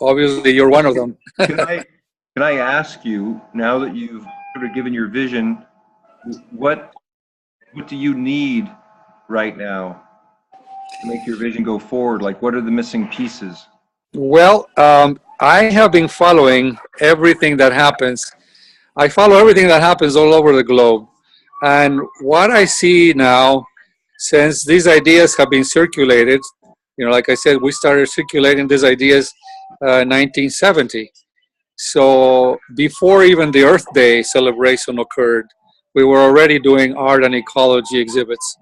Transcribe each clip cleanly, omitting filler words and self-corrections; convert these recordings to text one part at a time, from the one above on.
obviously you're one of them. Can I ask you, now that you've sort of given your vision, what do you need right now to make your vision go forward? Like, what are the missing pieces? Well, I have been following everything that happens. I follow everything that happens all over the globe. And what I see now, since these ideas have been circulated, like I said, we started circulating these ideas 1970. So before even the Earth Day celebration occurred, we were already doing art and ecology exhibits.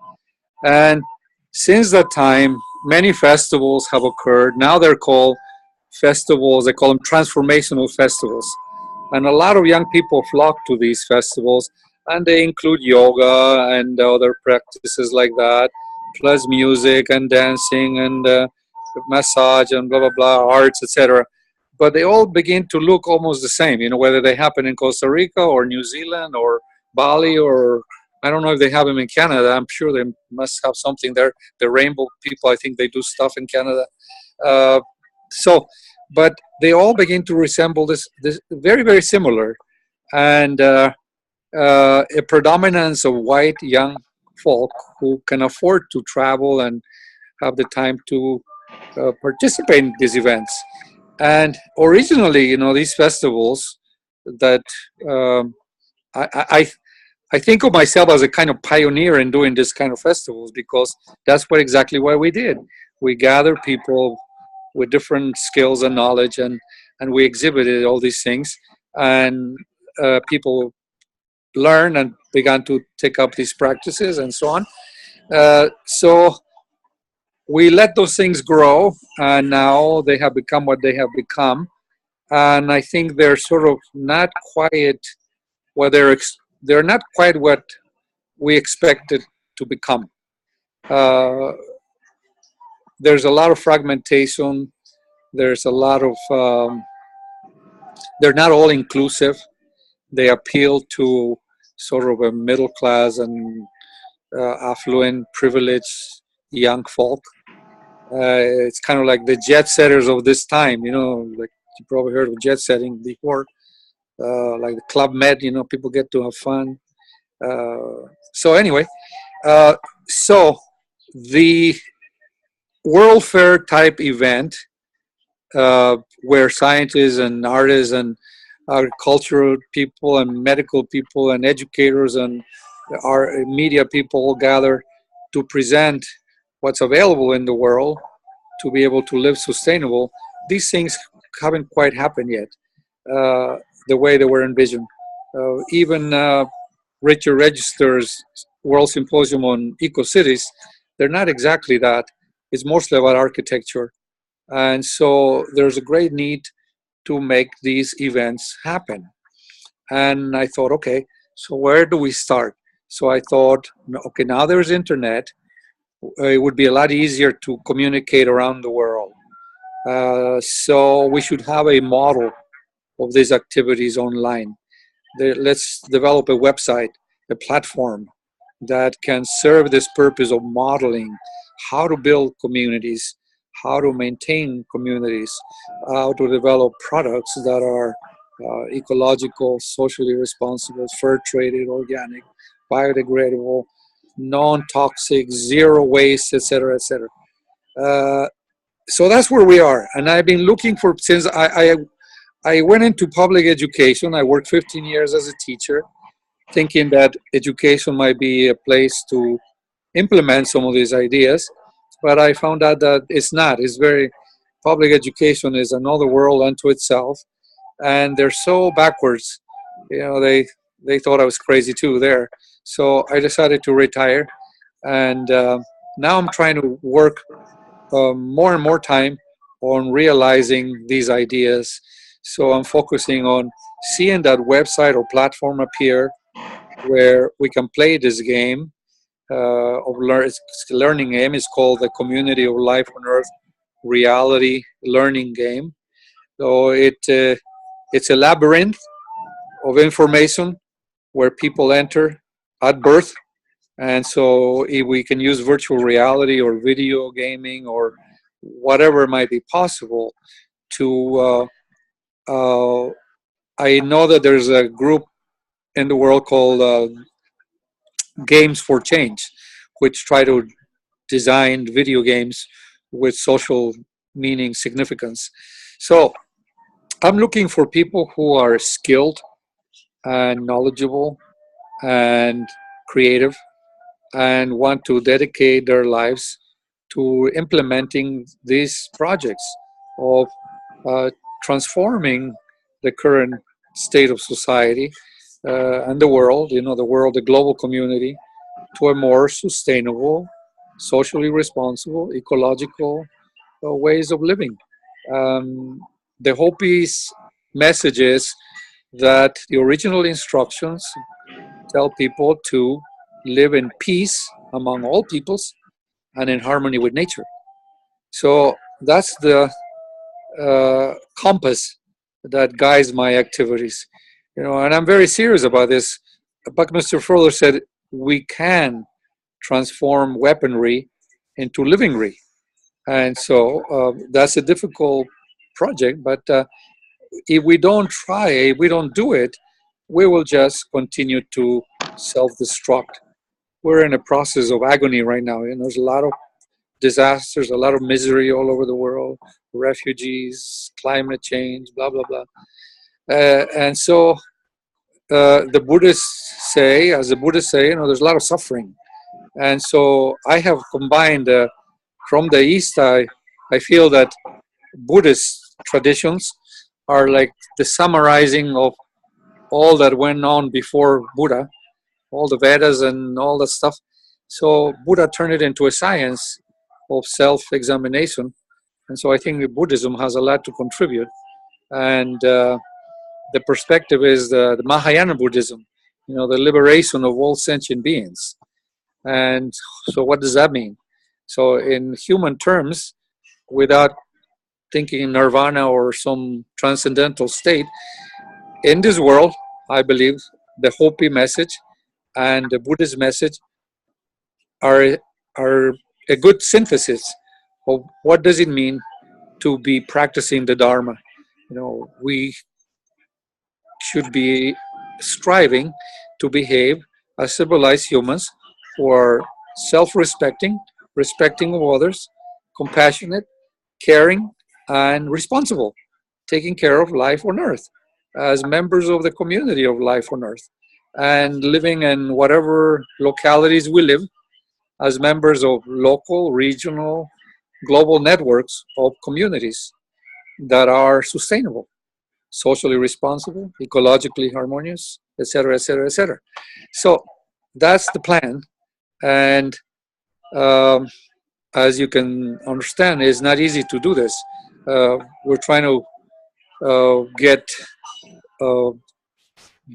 And since that time, many festivals have occurred. Now they're called festivals, they call them transformational festivals. And a lot of young people flock to these festivals, and they include yoga and other practices like that, plus music and dancing and massage and blah, blah, blah, arts, etc. But they all begin to look almost the same, whether they happen in Costa Rica or New Zealand or Bali, or I don't know if they have them in Canada. I'm sure they must have something there. The Rainbow people, I think they do stuff in Canada. But they all begin to resemble this very, very similar. And a predominance of white young folk who can afford to travel and have the time to participate in these events. And originally, these festivals that I think of myself as a kind of pioneer in doing this kind of festivals, because that's exactly what we did. We gathered people with different skills and knowledge, and we exhibited all these things, and people learned and began to take up these practices and so on. So we let those things grow, and now they have become what they have become. And I think they're sort of not quite what they're not quite what we expected to become. There's a lot of fragmentation. There's a lot of they're not all inclusive. They appeal to sort of a middle class and affluent, privileged young folk. It's kind of like the jet setters of this time, like you probably heard of jet setting before, like the Club Med, people get to have fun. So anyway, so the World Fair type event, where scientists and artists and agricultural people and medical people and educators and our media people gather to present what's available in the world to be able to live sustainable. These things haven't quite happened yet the way they were envisioned. Even Richard Register's World Symposium on Eco-Cities, they're not exactly that. It's mostly about architecture. And so there's a great need to make these events happen. And I thought, okay, so where do we start? So I thought, okay, now there's internet. It would be a lot easier to communicate around the world. So we should have a model of these activities online. Let's develop a website, a platform that can serve this purpose of modeling how to build communities, how to maintain communities, how to develop products that are ecological, socially responsible, fair-traded, organic, biodegradable, non-toxic, zero waste, etc., etc. So that's where we are. And I've been looking for, since I went into public education. I worked 15 years as a teacher, thinking that education might be a place to implement some of these ideas. But I found out that it's not. Public education is another world unto itself. And they're so backwards. They thought I was crazy too there. So I decided to retire. And now I'm trying to work more and more time on realizing these ideas. So I'm focusing on seeing that website or platform appear where we can play this game of learning game. It's called the Community of Life on Earth Reality Learning Game. So it's a labyrinth of information where people enter at birth. And so if we can use virtual reality or video gaming or whatever might be possible to I know that there's a group in the world called Games for Change, which try to design video games with social meaning significance. So I'm looking for people who are skilled and knowledgeable and creative and want to dedicate their lives to implementing these projects of transforming the current state of society and the world, the world, the global community, to a more sustainable, socially responsible, ecological ways of living. Um, the Hopi's message is that the original instructions tell people to live in peace among all peoples and in harmony with nature. So that's the compass that guides my activities. And I'm very serious about this. Buckminster Fuller said we can transform weaponry into livingry, and so that's a difficult project. But if we don't try, if we don't do it, we will just continue to self-destruct. We're in a process of agony right now. There's a lot of disasters, a lot of misery all over the world, refugees, climate change, blah, blah, blah. And so the Buddhists say, as the Buddhists say, there's a lot of suffering. And so I have combined, from the East, I feel that Buddhist traditions are like the summarizing of all that went on before Buddha, all the Vedas and all that stuff. So Buddha turned it into a science of self-examination. And so I think that Buddhism has a lot to contribute. And the perspective is the Mahayana Buddhism, the liberation of all sentient beings. And so what does that mean? So in human terms, without thinking nirvana or some transcendental state, in this world, I believe the Hopi message and the Buddhist message are a good synthesis of what does it mean to be practicing the Dharma. We should be striving to behave as civilized humans who are self-respecting, respecting of others, compassionate, caring, and responsible, taking care of life on earth as members of the community of life on earth, and living in whatever localities we live as members of local, regional, global networks of communities that are sustainable, socially responsible, ecologically harmonious, etc., etc., etc. So that's the plan. And as you can understand, it's not easy to do this. We're trying to get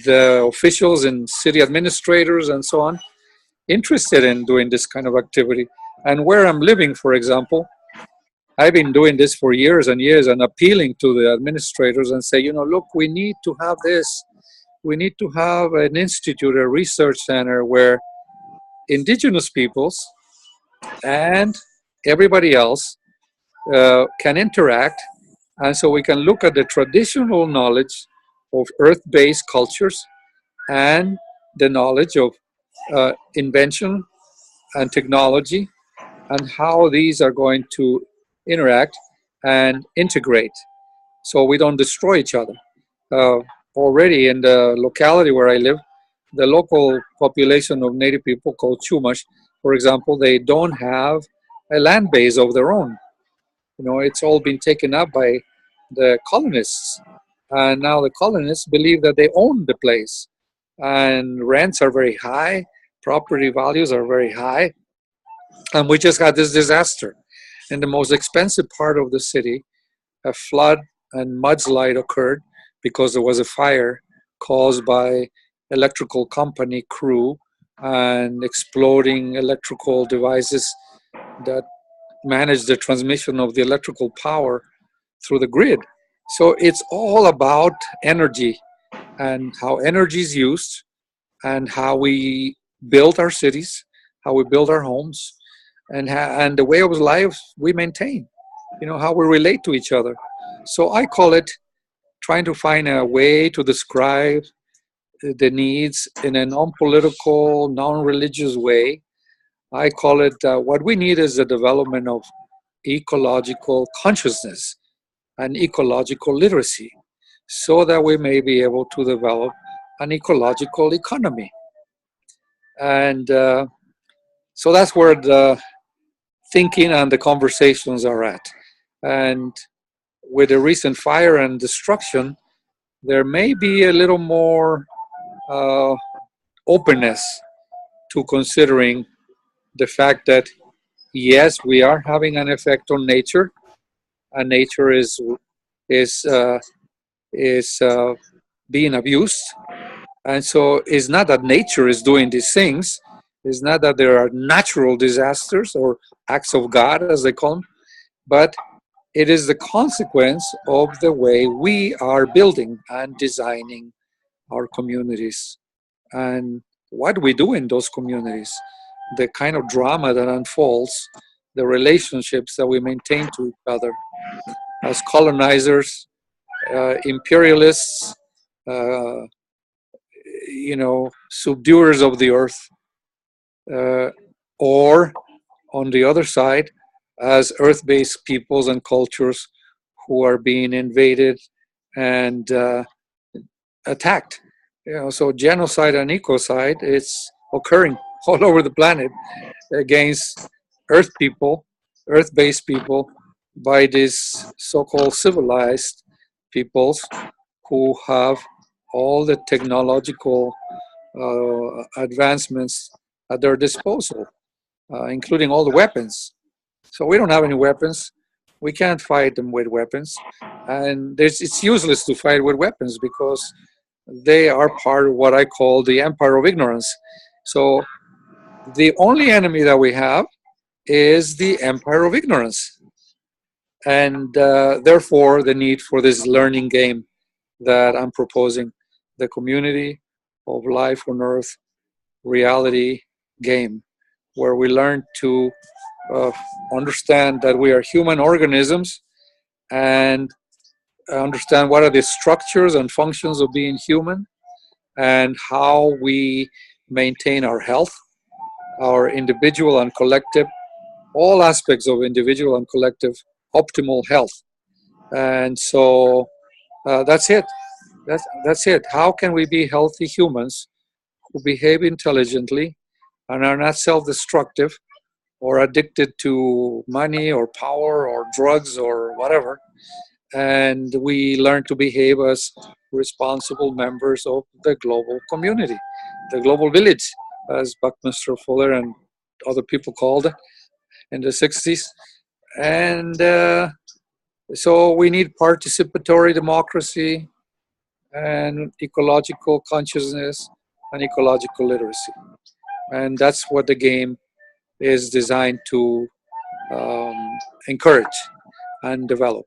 the officials and city administrators and so on interested in doing this kind of activity. And where I'm living, for example, I've been doing this for years and years and appealing to the administrators and say, look, we need to have this. We need to have an institute, a research center where indigenous peoples and everybody else can interact. And so we can look at the traditional knowledge of earth-based cultures and the knowledge of invention and technology and how these are going to interact and integrate so we don't destroy each other. Already in the locality where I live, the local population of native people called Chumash, for example, they don't have a land base of their own. It's all been taken up by the colonists. And now the colonists believe that they own the place. And rents are very high, property values are very high. And we just had this disaster. In the most expensive part of the city, a flood and mudslide occurred because there was a fire caused by electrical company crew and exploding electrical devices that manage the transmission of the electrical power through the grid. So it's all about energy and how energy is used and how we build our cities, how we build our homes, and the way of life we maintain, how we relate to each other. So I call it trying to find a way to describe the needs in a non-political, non-religious way. I call it what we need is the development of ecological consciousness and ecological literacy so that we may be able to develop an ecological economy. And so that's where the thinking and the conversations are at. And with the recent fire and destruction, there may be a little more uh, openness to considering the fact that yes, we are having an effect on nature, and nature is uh, is being abused. And so it's not that nature is doing these things. It's not that there are natural disasters or acts of God, as they call them, but it is the consequence of the way we are building and designing our communities and what we do in those communities, the kind of drama that unfolds, the relationships that we maintain to each other as colonizers, imperialists, uh, subduers of the earth, uh, or on the other side, as earth-based peoples and cultures who are being invaded and attacked. So genocide and ecocide, it's occurring all over the planet against earth people, earth-based people, by these so-called civilized peoples who have all the technological advancements at their disposal, including all the weapons. So we don't have any weapons. We can't fight them with weapons. And it's useless to fight with weapons because they are part of what I call the empire of ignorance. So the only enemy that we have is the empire of ignorance. And therefore, the need for this learning game that I'm proposing, the community of life on earth reality game, where we learn to uh, understand that we are human organisms and understand what are the structures and functions of being human and how we maintain our health, our individual and collective, all aspects of individual and collective optimal health. And so that's it. That's it. How can we be healthy humans who behave intelligently and are not self-destructive or addicted to money or power or drugs or whatever? And we learn to behave as responsible members of the global community, the global village, as Buckminster Fuller and other people called it in the 60s. And so we need participatory democracy and ecological consciousness and ecological literacy. And that's what the game is designed to encourage and develop.